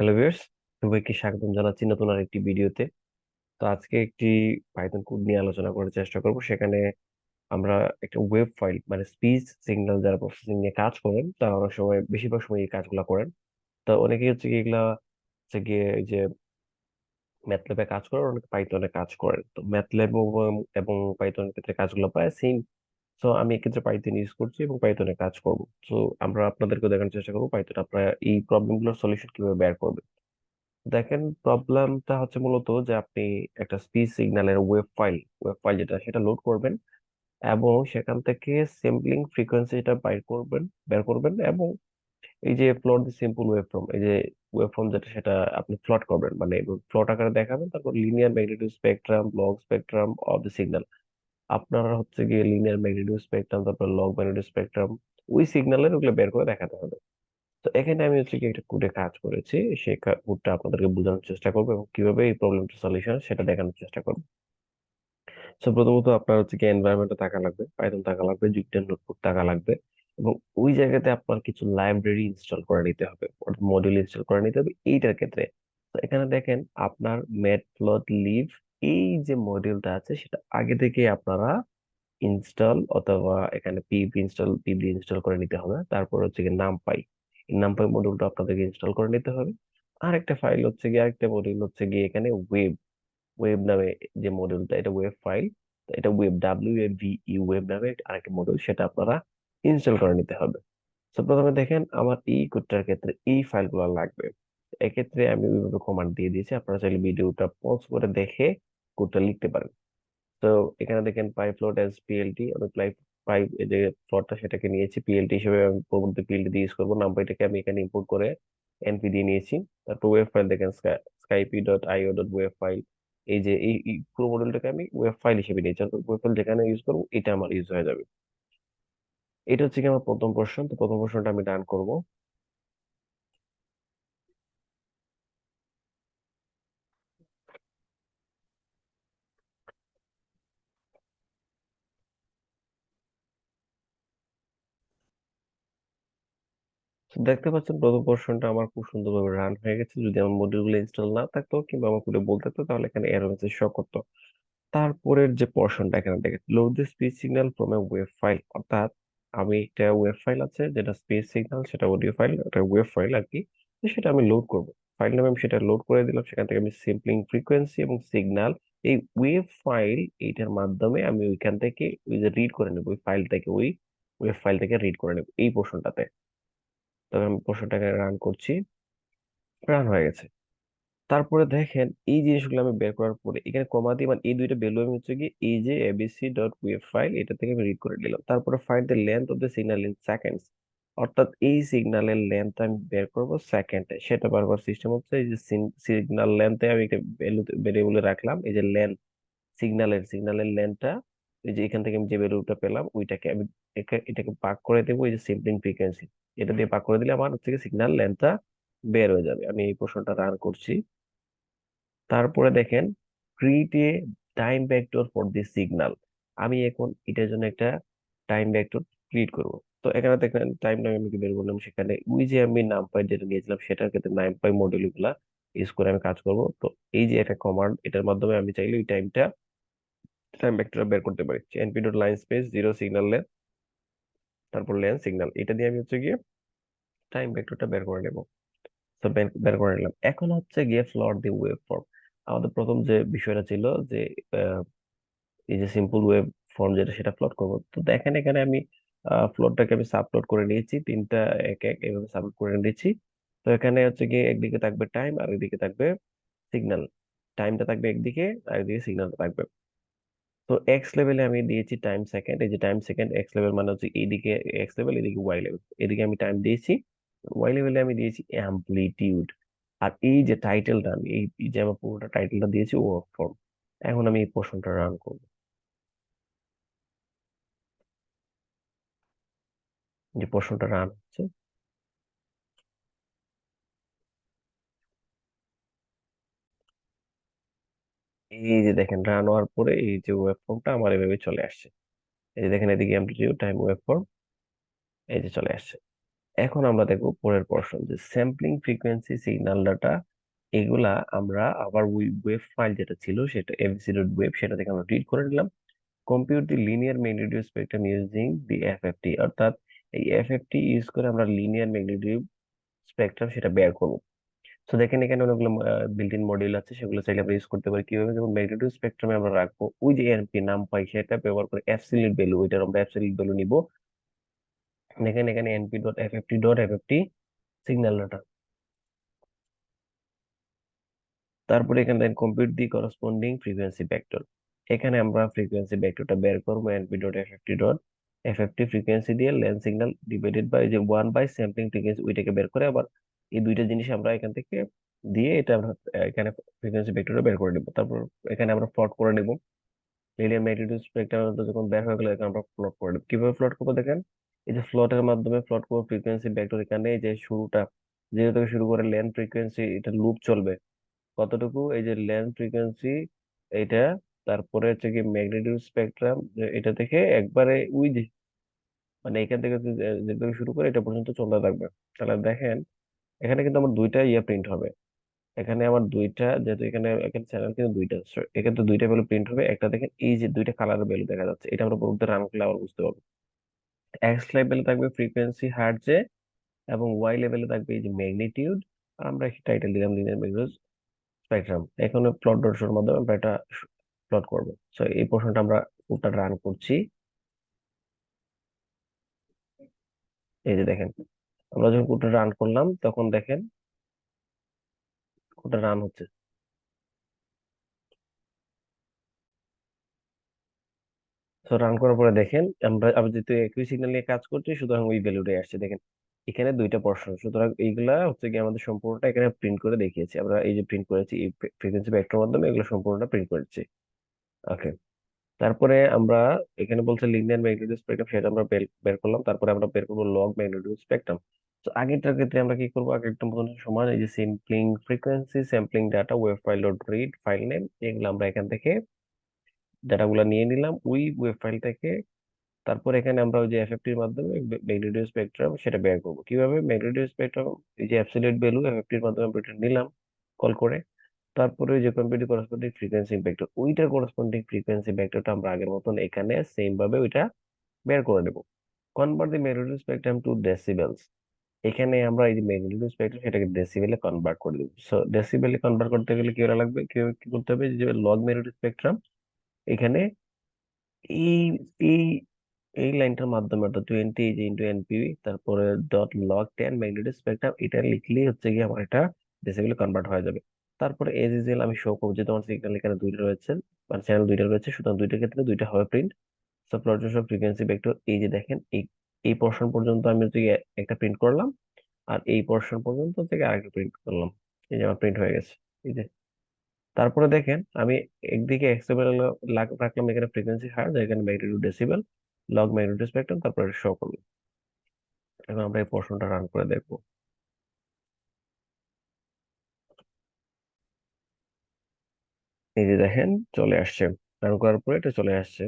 Hello viewers, সবাইকে স্বাগতম জানাচ্ছি নতুন আরেকটি ভিডিওতে। তো আজকে একটি পাইথন কোড নিয়ে আলোচনা করার চেষ্টা করব। সেখানে আমরা একটা ওয়েব ফাইল মানে স্পিচ সিগন্যাল যারা প্রসেসিং নিয়ে কাজ করেন তারা অনেক সময় বেশিরভাগ সময় এই কাজগুলো করেন। তো অনেকেই হচ্ছে গিয়ে এগুলা হচ্ছে গিয়ে এই যে ম্যাথল্যাবে কাজ করেন, অনেকে পাইথনে কাজ করেন। তো ম্যাথল্যাব এবং পাইথনের ক্ষেত্রে কাজগুলো প্রায় সেম। তো আমি এক্ষেত্রে পাইথন ইউজ করছি এবং পাইথনে কাজ করব। তো আমরা আপনাদেরকে দেখানোর চেষ্টা করবো পাইথন আপনারা এই প্রবলেমগুলোর সলিউশন কিভাবে বের করবেন। দেখেন, প্রবলেমটা হচ্ছে মূলত যে আপনি একটা স্পিচ সিগন্যালের ওয়েব ফাইল যেটা সেটা লোড করবেন এবং সেখান থেকে স্যাম্পলিং ফ্রিকোয়েন্সিটা বের করবেন এবং এই যে প্লট দি সিম্পল ওয়েভফর্ম, এই যে ওয়েভফর্ম যেটা সেটা আপনি প্লট করবেন, মানে প্লট আকারে দেখাবেন। তারপর linear magnetic spectrum, log spectrum of the signal, আপনারা হচ্ছে গিয়ে লিনিয়ার ম্যাগনেটিক স্পেকট্রাম তারপর লগ ম্যাগনেটিক স্পেকট্রাম ওই সিগন্যালের ওগুলো বের করে দেখাতে হবে। তো এখানে আমি হচ্ছে কি একটা কোডে কাজ করেছি, সেই কোডটা আপনাদেরকে বোঝানোর চেষ্টা করবো এবং কিভাবে এই প্রবলেমটা সলিউশন সেটা দেখানোর চেষ্টা করবো। তো প্রথমত আপনার হচ্ছে কি এনভায়রনমেন্টে থাকা লাগবে, পাইথন থাকা লাগবে, জুপিটার নোটবুক থাকা লাগবে এবং ওই জায়গাতে আপনার কিছু লাইব্রেরি ইনস্টল করে নিতে হবে, মডিউল ইনস্টল করে নিতে হবে এইটার ক্ষেত্রে। তো এখানে দেখেন আপনার ম্যাটপ্লটলিব এই যে মডিউলটা আছে সেটা আগে থেকে আপনারা ইনস্টল অথবা এখানে পিবি ইনস্টল করে নিতে হবে। তারপর হচ্ছে কি নামপাই, এই নামপাই মডিউলটা আপনাদেরকে ইনস্টল করে নিতে হবে। আরেকটা মডিউল হচ্ছে গিয়ে এখানে ওয়েব ওয়েব নামে যে মডিউলটা, এটা ওয়েব ফাইল। এটা ওয়েব ওয়েব নামে আরেকটা মডিউল, সেটা আপনারা ইনস্টল করে নিতে হবে। তো প্রথমে দেখেন আমার এই কোডটার ক্ষেত্রে এই ফাইলগুলো লাগবে। এক্ষেত্রে আমি ওইভাবে কমান্ড দিয়ে দিয়েছি, আপনারা চাইলে ভিডিওটা পজ করে দেখে কোডটা লিখতে পারেন। তো এখানে দেখেন পাই ফ্লোট এজ পিএলটি, আমি পাই এই যে ফ্লোটটা সেটাকে নিয়েছি পিএলটি হিসেবে, আমি পরবর্তী পিএলটি দিয়ে ইউজ করবো। নাম্বারটাকে আমি এখানে ইম্পোর্ট করে এনপি দিয়ে নিয়েছি। তারপর ওয়েব ফাইল দেখেন skyp.io.web ফাইল, এই যে এই পুরো মডেলটাকে আমি ওয়েব ফাইল হিসেবে নিয়েছি। ওয়েব ফাইল যেখানে ইউজ করবো এটা আমার ইউজ হয়ে যাবে। এটা হচ্ছে কি আমার প্রথম পোর্শন। তো প্রথম পোর্শনটা আমি রান করব। তো দেখতে পাচ্ছেন প্রথম পোর্শনটা আমার খুব সুন্দরভাবে রান হয়ে গেছে। যদি আমার মডিউলগুলো ইনস্টল না থাকতো কিংবা আমার কোডে বলতে থাকতো তাহলে এখানে এরর মেসেজ শো করতো। তারপরের যে পোর্শনটা এখানে দেখেন, load the speech signal from a web file, অর্থাৎ আমি একটা ওয়েব ফাইল আছে যেটা স্পিচ সিগন্যাল, সেটা অডিও ফাইল, একটা ওয়েব ফাইল আর কি। তো সেটা আমি লোড করব, ফাইল নামে আমি সেটা লোড করে দিলাম। সেখান থেকে আমি স্যাম্পলিং ফ্রিকোয়েন্সি এবং সিগন্যাল এই ওয়েব ফাইল এইটার মাধ্যমে আমি ওইখান থেকে ওই যে রিড করে নেব, ওই ফাইল থেকে ওই ওয়েব ফাইল থেকে রিড করে নেব এই পোর্শনটাতে। তবে আমি পোর্শনটাকে রান করছি, রান হয়ে গেছে। তারপরে দেখেন এই জিনিসগুলো আমি বের করার পরে এখানে কমা দিয়ে মানে এই দুইটা ভ্যালু আমি হচ্ছে কি এই যে abc.wave ফাইল এটা থেকে আমি রিড করে নিলাম। তারপরে find the length of the signal in seconds, অর্থাৎ এই সিগন্যালের লেন্থ আমি বের করব সেকেন্ডে। সেটা বারবার সিস্টেম হচ্ছে এই যে সিগন্যাল লেন্থে আমি একটা ভ্যারিয়েবলে রাখলাম, এই যে লেন্থ সিগন্যালের লেন্থটা, এই যে এখান থেকে আমি যে ভ্যালুটা পেলাম ওইটাকে আমি এটাকে ভাগ করে দেবো এই যে স্যাম্পলিং ফ্রিকোয়েন্সি, এটা দিয়ে ভাগ করে দিলে আমার হচ্ছে সিগন্যাল লেন্থটা বের হয়ে যাবে। আমি এই প্রশ্নটা রান করছি। তারপরে দেখেন create a time vector for this signal, আমি এখন এটার জন্য একটা টাইম ভেক্টর ক্রিয়েট করব। তো এখানে দেখেন টাইম নামে আমি কি বের করলাম, সেখানে ওই যে আমি নামপাই যেটা নিয়েছিলাম সেটার ক্ষেত্রে নামপাই মডিউল গুলা ইউজ করে আমি কাজ করব। তো এই যে একটা কমান্ড, এটার মাধ্যমে আমি চাইলে ওই টাইম ভেক্টর বের করতে পারি। np dot line space zero signal lane, তারপর লেন সিগন্যাল, এটা দিয়ে আমি হচ্ছে গিয়ে টাইম ভেক্টরটা বের করে নেব। তো বের করে নিলাম। এখন হচ্ছে গিয়ে প্লট দি ওয়েভ ফর্ম। আমাদের প্রথম যে বিষয়টা ছিল যে এই যে সিম্পল ওয়েভ ফর্ম যেটা সেটা প্লট করবো। তো দেখেন এখানে আমি প্লটটাকে আমি সাবপ্লট করে নিয়েছি, তিনটা এক এক এভাবে সাবপ্লট করে নিয়েছি। তো এখানে হচ্ছে গিয়ে একদিকে থাকবে টাইম আর একদিকে থাকবে সিগন্যাল। টাইমটা থাকবে একদিকে আর একদিকে সিগন্যালটা থাকবে। তো এক্স লেভেলে আমি দিয়েছি টাইম সেকেন্ড, এই যে টাইম সেকেন্ড এক্স লেভেল মানে হচ্ছে এইদিকে এক্স লেভেল, এদিকে ওয়াই লেভেল, এদিকে আমি টাইম দিয়েছি। ওয়াই লেভেলে আমি দিয়েছি অ্যাম্প্লিটিউড। আর এই যে টাইটেলটা আমি এই যে আমার পুরোটা টাইটেলটা দিয়েছি ওয়ার্ক ফর্ম। এখন আমি এই পোর্শনটা রান করবো। যে পোর্শনটা রান হচ্ছে, এই যে দেখেন রান হওয়ার পরে এই যে ওয়েব ফর্মটা আমার এভাবে চলে আসছে। এই যে দেখেন এদিকে অ্যাম্পলিটিউড টাইম ওয়েব ফর্ম, এই যে চলে আসছে। এখন আমরা দেখবো পরের প্রশ্ন, যে স্যাম্পলিং ফ্রিকোয়েন্সি, সিগন্যাল ডাটা, এগুলা আমরা আবার ওই ওয়েভ ফাইল যেটা ছিল সেটা এবিসি ডট ওয়েভ, সেটা থেকে আমরা রিড করে নিলাম। Compute the linear magnitude spectrum using the FFT, অর্থাৎ এই এফএফটি ইউজ করে আমরা লিনিয়ার ম্যাগনেটিউড স্পেকট্রাম সেটা বের করবো। তো দেখেন এখানে অনেকগুলো বিল্ট ইন মডিউল আছে, সেগুলো চাইলে আমরা ইউজ করতে পারি কিভাবে, যেমন ম্যাগনেটিউড স্পেকট্রামে আমরা রাখবো ওই যে এনপি নাম পাই সেটা ব্যবহার করে অ্যাবসলিউট ভ্যালু, ওইটার আমরা অ্যাবসলিউট ভ্যালু নিব। দেখেন এখানে NP dot FFT signal data, তারপরে এখানে দেন কম্পিউট দি করসপন্ডিং ফ্রিকোয়েন্সি ভেক্টর। এখানে আমরা ফ্রিকোয়েন্সি ভেক্টরটা বের করবো, এনপি ডট এফএফটি ফ্রিকোয়েন্সি দিয়ে লেন্থ সিগন্যাল ডিভাইডেড বাই যে 1 বাই স্যাম্পলিং ফ্রিকোয়েন্সি, ওইটাকে বের করে আবার এই দুইটা জিনিস আমরা এখান থেকে দিয়ে এটা আমরা এখানে ফ্রিকোয়েন্সি ভেক্টরটা বের করে নিব। তারপর এখানে আমরা প্লট করে নিব লিনিয়ার ম্যাগনিটিউড স্পেকট্রাম যখন বের হয়ে গেলে এখানে আমরা প্লট করে নিব। কিভাবে প্লট করবো দেখেন, এই যে প্লটের মাধ্যমে প্লট করবো ফ্রিকোয়েন্সি ভেক্টর। এখানে এই যে শুরুটা যেহেতু থেকে শুরু করে লেন্থ ফ্রিকোয়েন্সি, এটা লুপ চলবে কতটুকু, এই যে লেন্থ ফ্রিকোয়েন্সি এটা, তারপরে হচ্ছে কি ম্যাগনিটিউড স্পেকট্রাম, এটা থেকে একবারে ওই যে মানে এখান থেকে যেটা থেকে শুরু করে এটা পর্যন্ত চলতে থাকবে। তাহলে দেখেন এখানে কিন্তু আমার দুইটা প্রিন্ট হবে। এখানে আমার দুইটা, যেহেতু এখানে এখানে চ্যানেল কিন্তু দুইটা, so এখানে তো দুইটা ভ্যালু প্রিন্ট হবে। একটা দেখেন এই যে দুইটা কালারের ভ্যালু দেখা যাচ্ছে, এটা আমরা পরবর্তী রান করলে আবার বুঝতে পারবো। এক্স লেভেলে থাকবে ফ্রিকোয়েন্সি হার্টজে, এবং ওয়াই লেভেলে থাকবে এই যে ম্যাগনিটিউড। আর আমরা টাইটেল দিলাম লিনিয়ার ম্যাগনিটিউড স্পেকট্রাম। এখানে প্লট ডট শোর মাধ্যমে আমরা এটা প্লট করবো। সো এই পোর্শনটা আমরা কোডটা রান করছি। এই যে দেখেন আমরা যখন কোডটা রান করলাম তখন দেখেন কোডটা রান হচ্ছে। তো রান করার পরে দেখেন আমরা যেহেতু একই সিগন্যাল নিয়ে কাজ করছি, সুতরাং ওই ভ্যালুটাই আসছে। দেখেন এখানে দুইটা পোর্শন, সুতরাং এইগুলা হচ্ছে কি আমাদের সম্পূর্ণটা এখানে প্রিন্ট করে দেখিয়েছি। আমরা এই যে প্রিন্ট করেছি এই ফ্রিকোয়েন্সি ভেক্টর মাধ্যমে, এগুলো সম্পূর্ণটা প্রিন্ট করেছি। ওকে, তারপরে আমরা এখানে বলছে লিনিয়ার ম্যাগনেটিক স্পেকট্রাম, সেটা আমরা বের বের করলাম। তারপরে আমরা বের করবো লগ ম্যাগনেটিক স্পেকট্রাম। তো আগেরটার ক্ষেত্রে আমরা কি করবো, আগেরটা মতন সমান, এই যে sampling frequency, sampling data, wave file dot read, file name, এগুলো আমরা এখান থেকে ডাটাগুলো নিয়ে নিলাম ওই ওয়েব ফাইল থেকে। তারপর এখানে আমরা ওই যে এফএফটির মাধ্যমে ম্যাগনেটিক স্পেকট্রাম সেটা বের করবো। কিভাবে, ম্যাগনেটিক স্পেকট্রাম এই যে অ্যাবসলিউট ভ্যালু এফএফটির মাধ্যমে আমরা এটা নিলাম কল করে। তারপরে ওই যে কম্পিউটিং করসপন্ডিং ফ্রিকোয়েন্সি ভেক্টর, ওইটার করসপন্ডিং ফ্রিকোয়েন্সি ভেক্টরটা আমরা আগের মতন এখানে সেম ভাবে ওইটা বের করে নেব। কনভার্ট দি ম্যাগনেটিক স্পেকট্রাম টু ডেসিবেলস, এখানে আমরা এই যে ম্যাগনেটিক স্পেকট্রাম সেটাকে ডেসিবেলে কনভার্ট করে দেবো। সো ডেসিবেলে কনভার্ট করতে গেলে কি করা লাগবে, কি করতে হবে, যে লগ ম্যাগনেটিক স্পেকট্রাম এখানে এই এই এই লাইনটার মাধ্যমে অর্থাৎ 20 এই যে ইন্টু এনপি, তারপরে ডট লগ 10 ম্যাগনেটিক স্পেকট্রাম, এটা লিখলেই হচ্ছে কি আমার এটা ডেসিবেলে কনভার্ট হয়ে যাবে। তারপরে এজ ইউজুয়াল আমি শো করবো যে তোমার সিগন্যাল এখানে দুইটা রয়েছে, মানে চ্যানেল দুইটা রয়েছে, সুতরাং দুইটার ক্ষেত্রে দুইটা হবে প্রিন্ট। সব প্লটেশন ফ্রিকোয়েন্সি ভেক্টর, এই যে দেখেন এই এই পোর্শন পর্যন্ত আমি হচ্ছে গিয়ে একটা প্রিন্ট করলাম, আর এই পোর্শন পর্যন্ত থেকে আরেকটা প্রিন্ট করলাম। এই যে আমার প্রিন্ট হয়ে গেছে। এই যে তারপরে দেখেন আমি একদিকে এক্সেপ্ট রাখলাম এখানে ফ্রিকোয়েন্সি হার্জ, এখানে magnitude decibel, log magnitude spectrum, তারপরে শো করলো। এখন আমরা এই পোর্শনটা রান করে দেখবো। এই যে দেখেন চলে আসছে, রান করার পরে এটা চলে আসছে।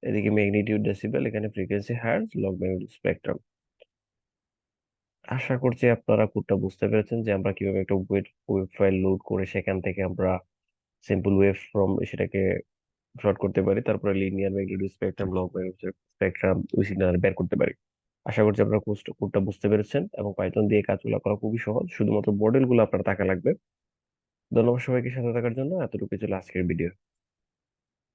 এদিকে ম্যাগনিটিউড ডেসিবেল, এখানে frequency hertz, log magnitude spectrum. আশা করছি আপনারা কোডটা বুঝতে পেরেছেন যে আমরা কিভাবে একটা ওয়েব ফাইল লোড করে সেখান থেকে আমরা সিম্পল ওয়েভ ফ্রম সেটাকে প্লট করতে পারি, তারপরে linear magnitude spectrum, log magnitude spectrum ওই সিগন্যাল বের করতে পারি। আশা করছি আপনারা কোডটা বুঝতে পেরেছেন, এবং পাইথন দিয়ে কাজগুলো করা খুবই সহজ, শুধুমাত্র মডেল গুলো আপনার টাকা লাগবে। ধন্যবাদ সবাইকে সাথে থাকার জন্য। এতটুকু ছিল আজকের ভিডিও।